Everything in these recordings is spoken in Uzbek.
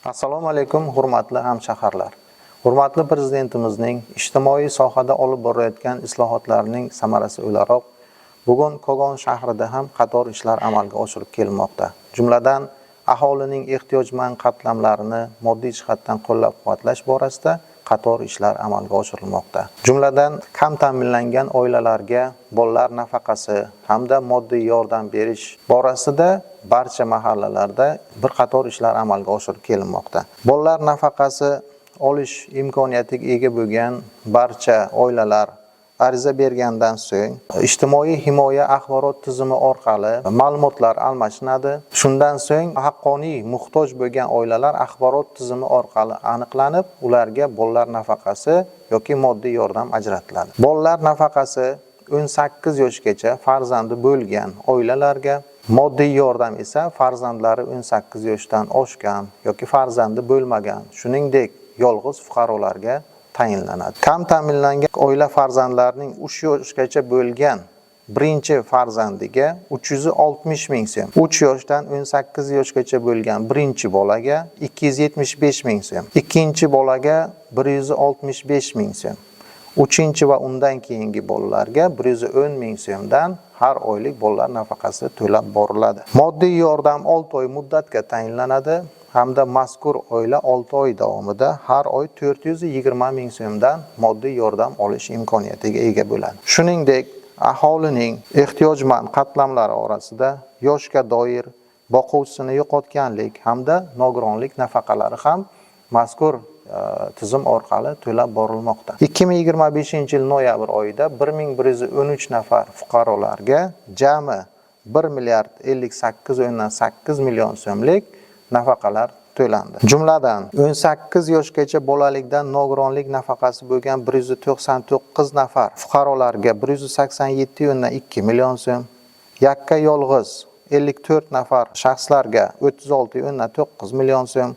Assalomu alaykum, hurmatli hamshaharlar. Hurmatli prezidentimizning ijtimoiy sohada olib borayotgan islohotlarining samarasi o'laroq bugun Kogon shahrida ham qator ishlar amalga oshirib kelinmoqda. Jumladan, aholining ehtiyojmand qatlamlarini moddiy jihatdan qo'llab-quvvatlash borasida qator ishlar amalga oshirilmoqda. Jumladan, kam ta'minlangan oilalarga bolalar nafaqasi hamda moddiy yordam berish borasida barcha mahallalarda bir qator ishlar amalga oshirib kelinmoqda. Bolalar nafaqasi olish imkoniyatiga ega bo'lgan barcha oilalar ariza bergandan so'ng ijtimoiy himoya axborot tizimi orqali ma'lumotlar almashinadi. Shundan so'ng haqqoniy muhtoj bo'lgan oilalar axborot tizimi orqali aniqlanib, ularga bolalar nafaqasi yoki moddiy yordam ajratiladi. Bolalar nafaqasi 18 yoshgacha farzandi bo'lgan oilalarga, moddiy yordam esa farzandlari 18 yoshdan oshgan yoki farzandi bo'lmagan, shuningdek yolg'iz fuqarolarga tayinlanadi. Kam ta'minlangan oila farzandlarining 3 yoshgacha bo'lgan birinchi farzandiga 360 ming so'm, 3 yoshdan 18 yoshgacha bo'lgan birinchi bolaga 275 ming so'm, ikkinchi bolaga 165 ming so'm, uchinchi va undan keyingi bolalarga 110 ming so'mdan har oylik bolalar nafaqasi to'lab boriladi. Moddiy yordam 6 oy muddatga tayinlanadi hamda mazkur oila 6 oy davomida har oy 420 ming so'mdan moddiy yordam olish imkoniyatiga ega bo'ladi. Shuningdek, aholining ehtiyojmand qatlamlari orasida yoshga doir boquvchisini yo'qotganlik hamda nogironlik nafaqalari ham mazkur tizim orqali to'lab borilmoqda. 2025-yil noyabr oyida 1113 nafar fuqarolarga jami 1 milliard 58,8 million so'mlik nafaqalar to'landi. Jumladan 18 yoshgacha bolalikdan nogironlik nafaqasi bo'lgan 199 nafar fuqarolarga 187,2 million so'm, yakka yolg'iz 54 nafar shaxslarga 36,9 million so'm,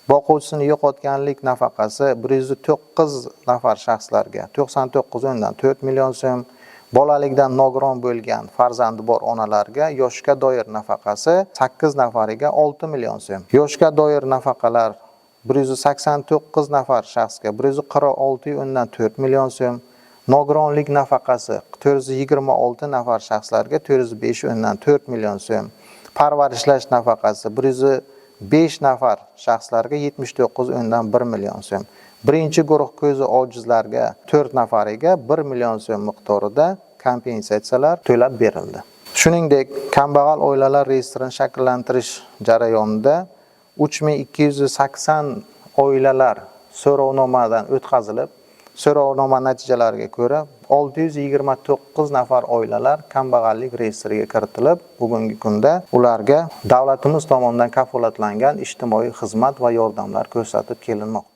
boquvchisini yo'qotganlik nafaqasi 109 nafar shaxslarga 99,4 million so'm, bolalikdan nogiron bo'lgan farzandi bor onalarga yoshga doir nafaqasi 8 nafariga 6 million so'm. Yoshga doir nafaqalar 189 nafar shaxsga 146,4 million so'm, nogironlik nafaqasi 426 nafar shaxslarga 405,4 million so'm, parvarishlash nafaqasi 105 nafar shaxslarga 79,1 million so'm. Birinchi guruh ko'zi ojizlarga 4 nafariga 1 million so'm miqdorida kompensatsiyalar to'lab berildi. Shuningdek, kambag'al oilalar reyestrini shakllantirish jarayonida 3280 oilalar so'rovnomadan o'tkazilib, so'rovnoma natijalariga ko'ra 629 nafar oilalar kambag'allik reyestriga kiritilib, bugungi kunda ularga davlatimiz tomonidan kafolatlangan ijtimoiy xizmat va yordamlar ko'rsatib kelinmoqda.